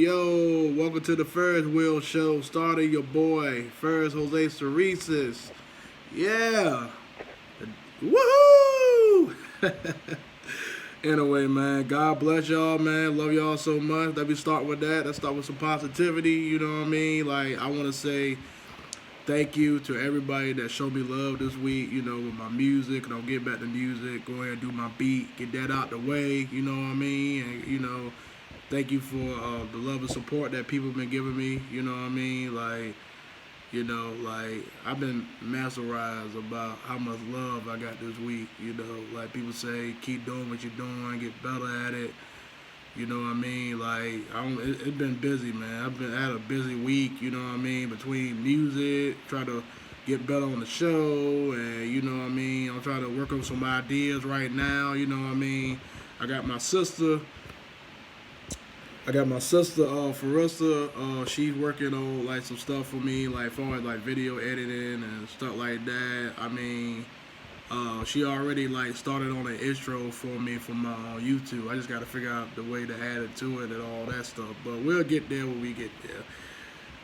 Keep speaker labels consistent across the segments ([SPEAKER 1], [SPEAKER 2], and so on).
[SPEAKER 1] Yo, welcome to the Ferris Wheel Show. Starting your boy, Ferris Jose Ceresis. Yeah. Woohoo! Anyway, man, God bless y'all, man. Love y'all so much. Let me start with that. Let's start with some positivity, you know what I mean? Like, I want to say thank you to everybody that showed me love this week, with my music. And I'll get back to music, go ahead and do my beat, get that out the way, you know what I mean? And, thank you for the love and support that people have been giving me. You know what I mean? I've been mesmerized about how much love I got this week. Like people say, keep doing what you're doing, get better at it. You know what I mean? It's been busy, man. Had a busy week. You know what I mean? Between music, trying to get better on the show, and you know what I mean. I'm trying to work on some ideas right now. You know what I mean? I got my sister. Farissa. She's working on like some stuff for me, like far as like video editing and stuff like that. I mean, she already like started on an intro for me for my YouTube. I just got to figure out the way to add it to it and all that stuff. But we'll get there when we get there.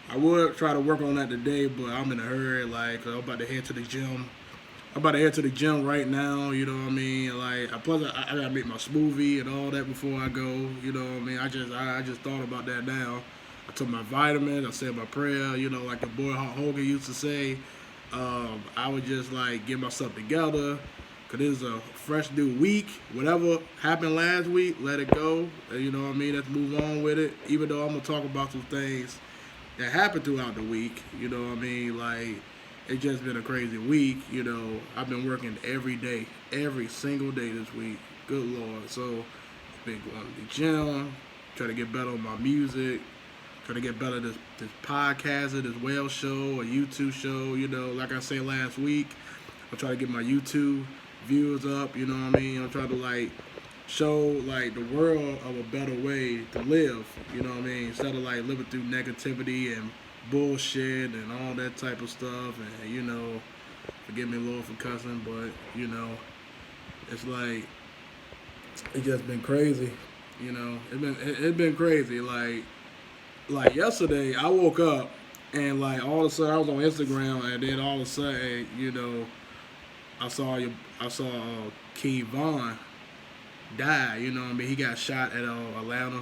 [SPEAKER 1] I would try to work on that today, but I'm in a hurry. Like I'm about to head to the gym. Right now, you know what I mean? Plus I gotta make my smoothie and all that before I go, you know what I mean? I just thought about that now. I took my vitamins, I said my prayer, like the boy Hulk Hogan used to say. I would just like get myself together, cause this is a fresh new week. Whatever happened last week, let it go. You know what I mean? Let's move on with it. Even though I'm gonna talk about some things that happened throughout the week, you know what I mean? It's just been a crazy week, I've been working every day, every single day this week. Good Lord. So, I've been going to the gym, trying to get better on my music, trying to get better this podcast, this whale show, a YouTube show, like I said last week. I'm trying to get my YouTube views up, you know what I mean? I'm trying to show the world of a better way to live, you know what I mean? Instead of living through negativity and bullshit and all that type of stuff, and forgive me Lord for cussing, but it's just been crazy, it's been crazy. Like yesterday I woke up and all of a sudden I was on Instagram, and then all of a sudden I saw King Von die, you know what I mean? He got shot at Atlanta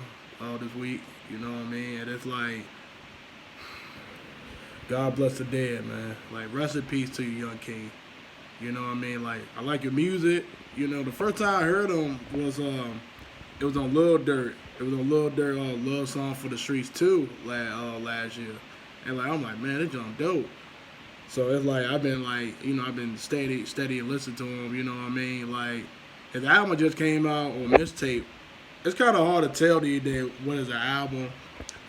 [SPEAKER 1] this week, you know what I mean? And it's God bless the dead, man. Rest in peace to you, young king. You know what I mean? I like your music. The first time I heard him was it was on Lil Durk. It was on Lil Durk Love Song for the Streets 2 last year. And I'm like, man, this junk dope. So it's I've been I've been steady and listening to him, you know what I mean? His album just came out on mixtape. It's kind of hard to tell these days what is an album,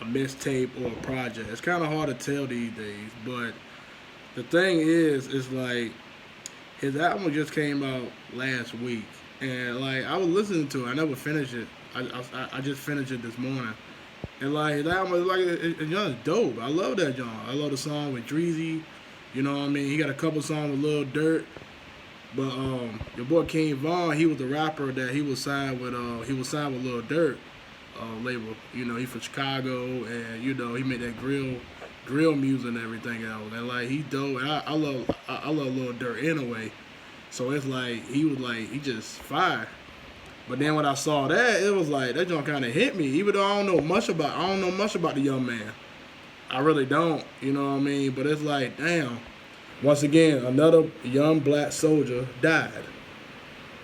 [SPEAKER 1] a mixtape, or a project. It's kind of hard to tell these days, but the thing is his album just came out last week, and I was listening to it. I never finished it. I just finished it this morning, and his album is it's just dope. I love that genre. I love the song with Dreezy. You know what I mean? He got a couple songs with Lil Durk. But your boy King Von, he was the rapper that he was signed with. He was signed with Lil Durk label. He from Chicago, and he made that grill music and everything else. And he dope. And I love Lil Durk anyway. So it's he just fire. But then when I saw that, it was that joint kind of hit me. Even though I don't know much about the young man. I really don't. You know what I mean? But it's damn. Once again, another young black soldier died.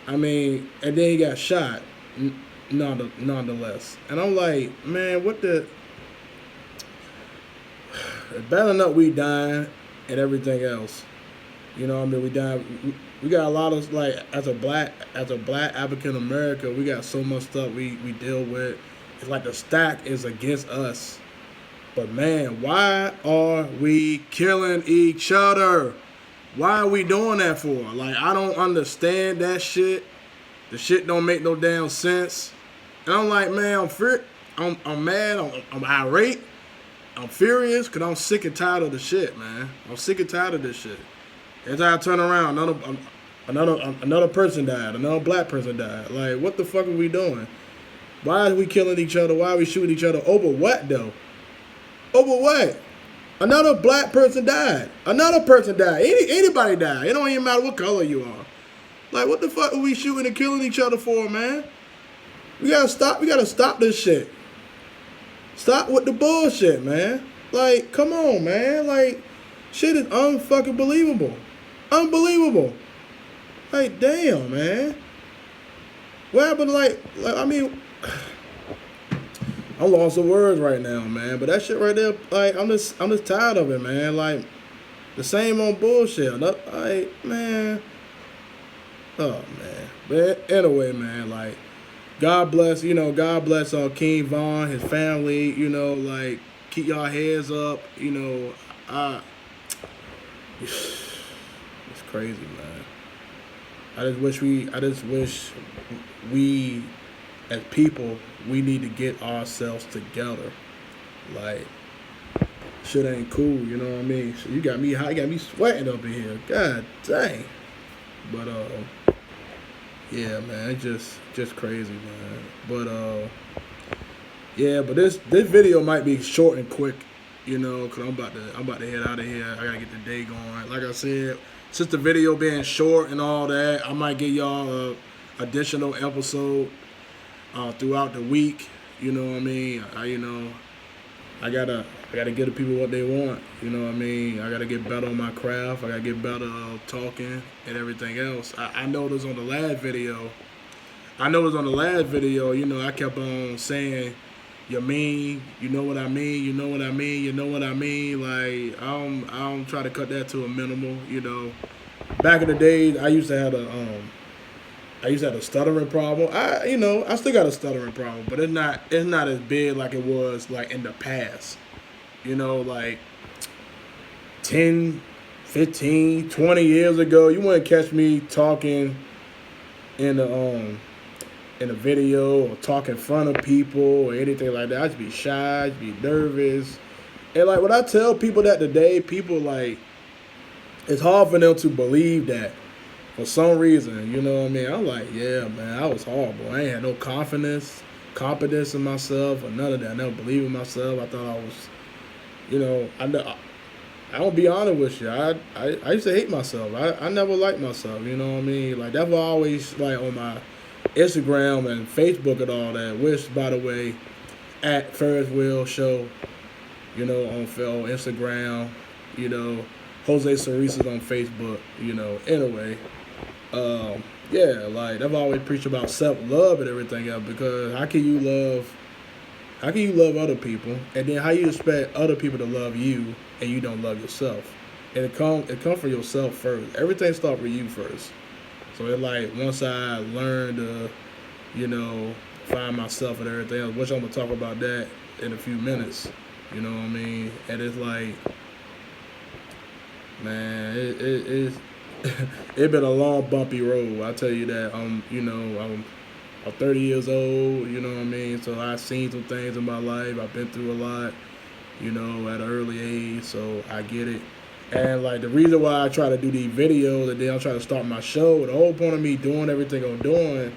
[SPEAKER 1] I mean, and then he got shot, nonetheless. And I'm like, man, what the... It's bad enough we dying and everything else. You know what I mean? We dying. We got a lot of, as a black African American, we got so much stuff we deal with. It's the stack is against us. But man, why are we killing each other? Why are we doing that for? I don't understand that shit. The shit don't make no damn sense. And I'm man, I'm mad, I'm irate, I'm furious, because I'm sick and tired of the shit, man. I'm sick and tired of this shit. Every time I turn around, another person died, another black person died. What the fuck are we doing? Why are we killing each other? Why are we shooting each other? Over what, though? Over what? Another black person died. Another person died. Anybody died. It don't even matter what color you are. Like, what the fuck are we shooting and killing each other for, man? We gotta stop. We gotta stop this shit. Stop with the bullshit, man. Like, come on, man. Like, shit is unfucking believable. Unbelievable. Like, damn, man. What happened? I mean, I'm lost of words right now, man. But that shit right there, like, I'm just tired of it, man. Like, the same old bullshit. Like, man. Oh, man. But anyway, man, like, God bless King Von, his family, like, keep y'all heads up, it's crazy, man. I just wish we as people, we need to get ourselves together. Like, shit ain't cool, you know what I mean? So you got me hot, you got me sweating up in here. God dang. But yeah, man, it's just crazy, man. But yeah, but this video might be short and quick, cause I'm about to head out of here. I gotta get the day going. Like I said, since the video being short and all that, I might give y'all a additional episode throughout the week. You know what I mean? I gotta give the people what they want. You know what I mean? I gotta get better on my craft. I gotta get better talking and everything else. I noticed on the last video. I kept on saying, "You mean? You know what I mean? You know what I mean? You know what I mean?" Like, I don't try to cut that to a minimal. Back in the days, I used to have a stuttering problem. I still got a stuttering problem, but it's not as big like it was like in the past. Like 10, 15, 20 years ago, you wouldn't catch me talking in a video or talk in front of people or anything like that. I'd be shy, I'd be nervous. And like when I tell people that today, people like, it's hard for them to believe that for some reason, you know what I mean? I'm like, yeah, man, I was horrible. I ain't had no confidence in myself or none of that. I never believed in myself. I thought I was, I don't be honest with you. I used to hate myself. I never liked myself, you know what I mean? Like, that's why I always, like, on my Instagram and Facebook and all that, which, by the way, at Ferris Wheel Show, on Instagram, Jose Cerise on Facebook, anyway. Yeah, like, I've always preached about self-love and everything else, because how can you love other people, and then how you expect other people to love you and you don't love yourself? And it come from yourself first. Everything starts with you first. So it's like, once I learned to, find myself and everything else, which I'm gonna talk about that in a few minutes. You know what I mean? And it's like, man, it's been a long, bumpy road. I tell you that. I'm 30 years old, you know what I mean? So I've seen some things in my life. I've been through a lot, at an early age, so I get it. And like, the reason why I try to do these videos and then I'm trying to start my show, the whole point of me doing everything I'm doing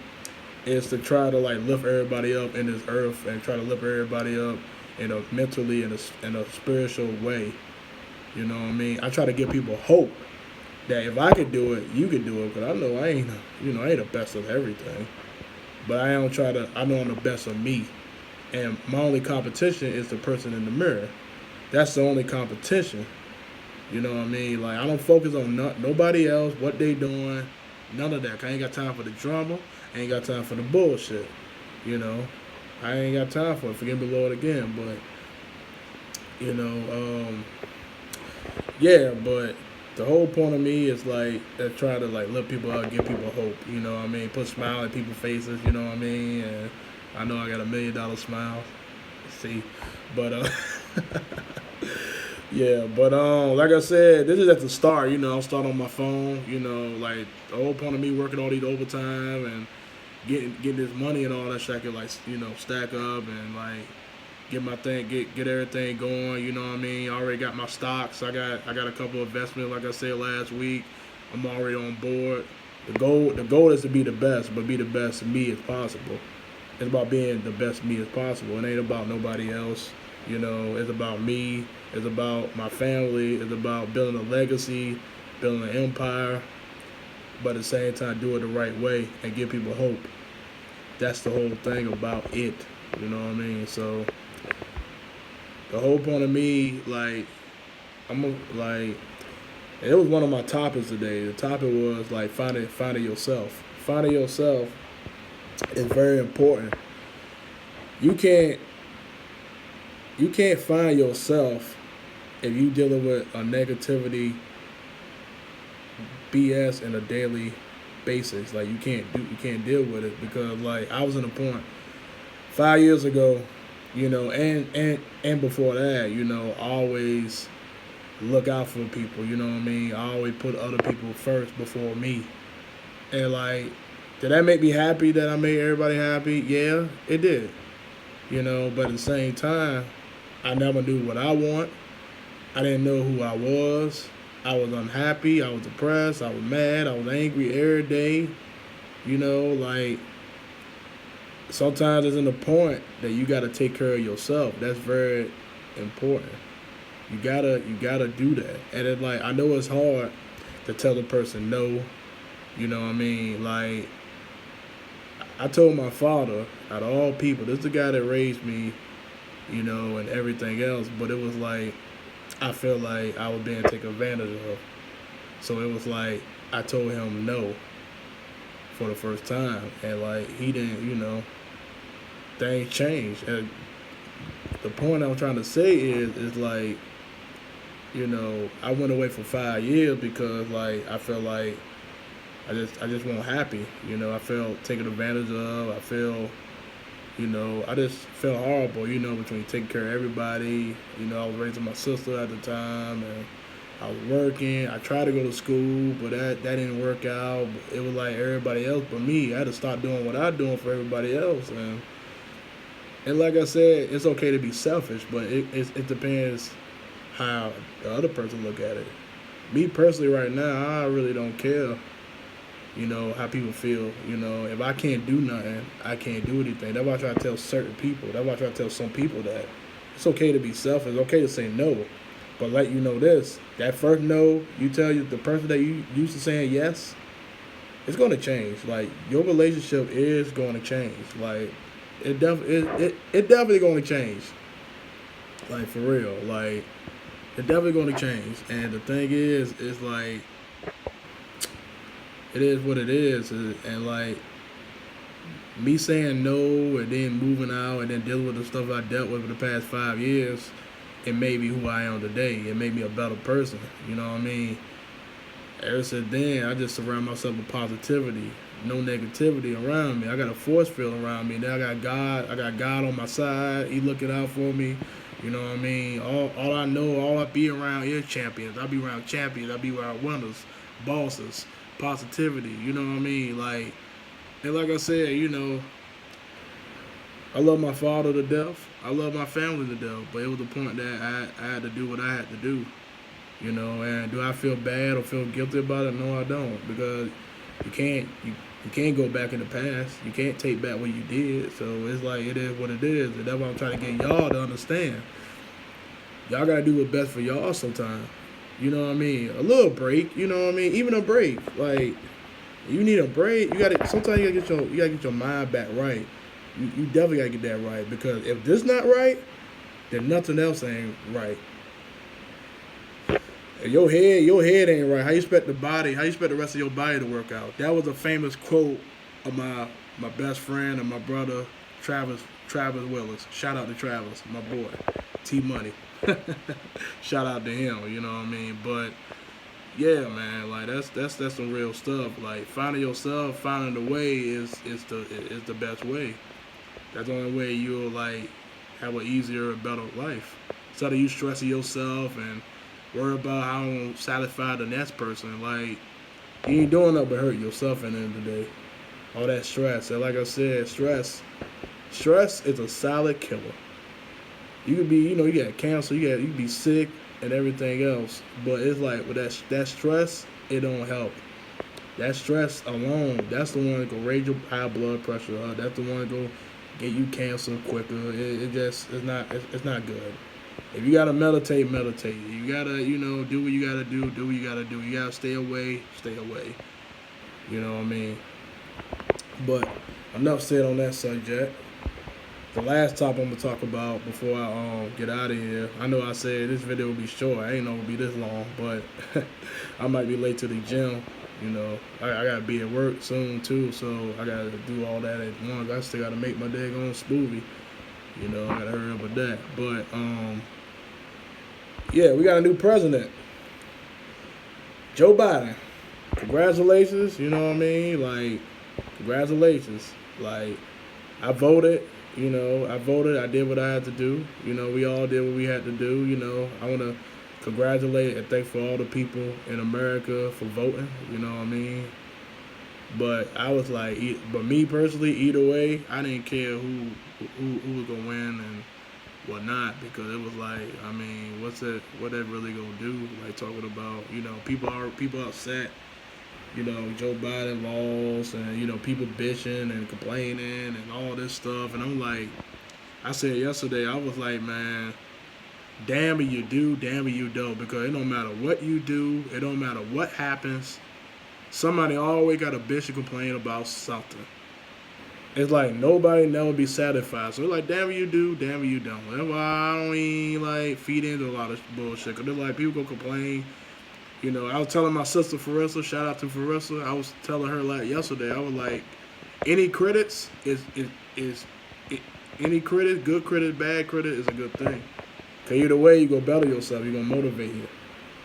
[SPEAKER 1] is to try to like lift everybody up in this earth and try to lift everybody up mentally in a spiritual way. You know what I mean? I try to give people hope that if I could do it, you can do it. Because I know I ain't the best of everything. But I know I'm the best of me. And my only competition is the person in the mirror. That's the only competition. You know what I mean? Like, I don't focus on nobody else, what they doing, none of that. I ain't got time for the drama. I ain't got time for the bullshit. I ain't got time for it. Forgive me, Lord, again. But, yeah, but the whole point of me is like to try to like lift people up, give people hope. You know what I mean? Put smile in people's faces. You know what I mean? And I know I got $1 million smile. See, but yeah, but like I said, this is at the start. I'm starting on my phone. Like the whole point of me working all these overtime and getting this money and all that shit, I could like stack up and like get my thing, get everything going. You know what I mean? I already got my stocks. I got a couple of investments, like I said last week. I'm already on board. The goal is to be the best, but be the best of me as possible. It's about being the best me as possible. It ain't about nobody else. You know, it's about me. It's about my family. It's about building a legacy, building an empire, but at the same time do it the right way and give people hope. That's the whole thing about it. You know what I mean? So the whole point of me, like, like, it was one of my topics today. The topic was like finding yourself. Finding yourself is very important. You can't you can't find yourself if you dealing with a negativity BS in a daily basis. Like you can't deal with it because like I was in a point 5 years ago, you know, and before that, you know, always look out for people. You know what I mean? I always put other people first before me. And like, did that make me happy that I made everybody happy? Yeah, it did. You know, but at the same time, I never knew what I want. I didn't know who I was. I was unhappy. I was depressed. I was mad. I was angry every day. You know, like sometimes there's in the point that you got to take care of yourself. That's very important. You gotta do that. And it like I know it's hard to tell the person no. You know what I mean? Like I told my father, out of all people, this is the guy that raised me, you know, and everything else. But it was like I felt like I was being taken advantage of. So it was like I told him no for the first time, and like he didn't, you know, things changed. And the point I'm trying to say is like, you know, I went away for 5 years because like I felt like I just wasn't happy. You know, I felt taken advantage of. I felt, you know, I just felt horrible. You know, between taking care of everybody. You know, I was raising my sister at the time, and I was working. I tried to go to school, but that didn't work out. It was like everybody else but me. I had to start doing what I'm doing for everybody else, and like I said, it's okay to be selfish, but it depends how the other person look at it. Me personally, right now, I really don't care. You know how people feel. You know, if I can't do nothing, I can't do anything. That's why I try to tell certain people. That's why I try to tell some people that it's okay to be selfish. It's okay to say no, but let you know this: that first no, you tell you the person that you used to saying yes, it's going to change. Like your relationship is going to change. Like it definitely going to change. Like for real. Like it definitely going to change. And the thing is like it is what it is. And like me saying no and then moving out and then dealing with the stuff I dealt with for the past 5 years, it made me who I am today. It made me a better person. You know what I mean? Ever since then, I just surround myself with positivity, no negativity around me. I got a force field around me. Then I got God. I got God on my side. He looking out for me. You know what I mean? All I know, all I be around is champions. I be around champions. I be around winners, bosses, positivity. You know what I mean? Like, and like I said, you know, I love my father to death. I love my family to death. But it was the point that I had to do what I had to do. You know, and do I feel bad or feel guilty about it? No, I don't, because you can't go back in the past. You can't take back what you did. So it's like it is what it is, and that's what I'm trying to get y'all to understand. Y'all gotta do what's best for y'all sometimes. You know what I mean? A little break. You know what I mean? Even a break. Like you need a break. You gotta sometimes you gotta get your mind back right. You definitely gotta get that right, because if this not right, then nothing else ain't right. Your head ain't right. How you expect the rest of your body to work out? That was a famous quote of my best friend and my brother, Travis Willis. Shout out to Travis, my boy, T Money. Shout out to him. You know what I mean? But yeah, man, like that's some real stuff. Like finding yourself, finding the way is the best way. That's the only way you'll like have an easier, better life. Instead of you stressing yourself and worry about how to satisfy the next person. Like, you ain't doing nothing but hurt yourself at the end of the day. All that stress. And like I said, stress is a silent killer. You could be, you know, you got cancer, you could be sick and everything else. But it's like with that stress, it don't help. That stress alone, that's the one that can raise your high blood pressure. That's the one that go get you canceled quicker. It's not good. If you gotta meditate, meditate. You gotta, do what you gotta do what you gotta do. You gotta stay away, stay away. You know what I mean? But enough said on that subject. The last topic I'm gonna talk about before I get out of here. I know I said this video will be short. I ain't know it'll be this long, but I might be late to the gym. I gotta be at work soon too, so I gotta do all that at once. I still gotta make my daggone smoothie. I gotta hurry up with that. But yeah, we got a new president, Joe Biden. Congratulations. You know what I mean? Like, congratulations. Like, I voted. I voted. I did what I had to do. We all did what we had to do. I want to congratulate and thank for all the people in America for voting. You know what I mean? But I was like, but me personally, either way, I didn't care who was gonna win and whatnot, because it was like, I mean, what that really gonna do? Like, talking about, people upset. Joe Biden lost, and people bitching and complaining and all this stuff, and I'm like, I said yesterday, I was like, man, damn it you do, damn it you don't, because it don't matter what you do, it don't matter what happens, somebody always got a bitch and complain about something. It's like nobody never be satisfied. So it's like, damn it you do, damn it you don't. That's why I don't even like feed into a lot of bullshit, because they're like, people go complain. I was telling my sister Ferris, shout out to Ferris. I was telling her like yesterday. I was like, any critics any critic, good critic, bad critic is a good thing. Cause either way, you gonna better yourself. You gonna motivate you.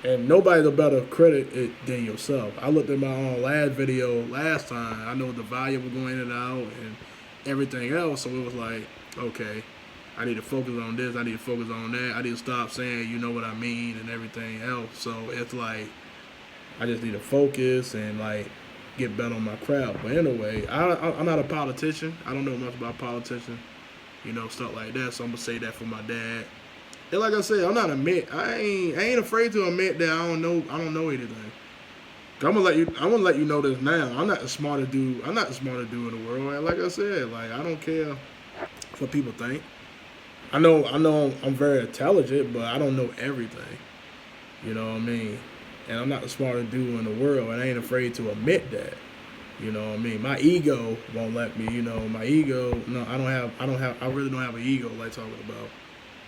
[SPEAKER 1] And nobody's a better critic than yourself. I looked at my own last video last time. I know the volume was going in and out and everything else. So it was like, okay, I need to focus on this, I need to focus on that, I need to stop saying you know what I mean and everything else. So it's like, I just need to focus and like get better on my craft. But anyway, I'm not a politician. I don't know much about politicians, stuff like that. So I'm gonna say that for my dad. And like I said, I ain't afraid to admit that I don't know anything. I'm gonna let you know this now. I'm not the smartest dude in the world. And like I said, like, I don't care what people think. I know I'm very intelligent, but I don't know everything. You know what I mean? And I'm not the smartest dude in the world, and I ain't afraid to admit that. You know what I mean? My ego won't let me, my ego, no, I really don't have an ego like talking about.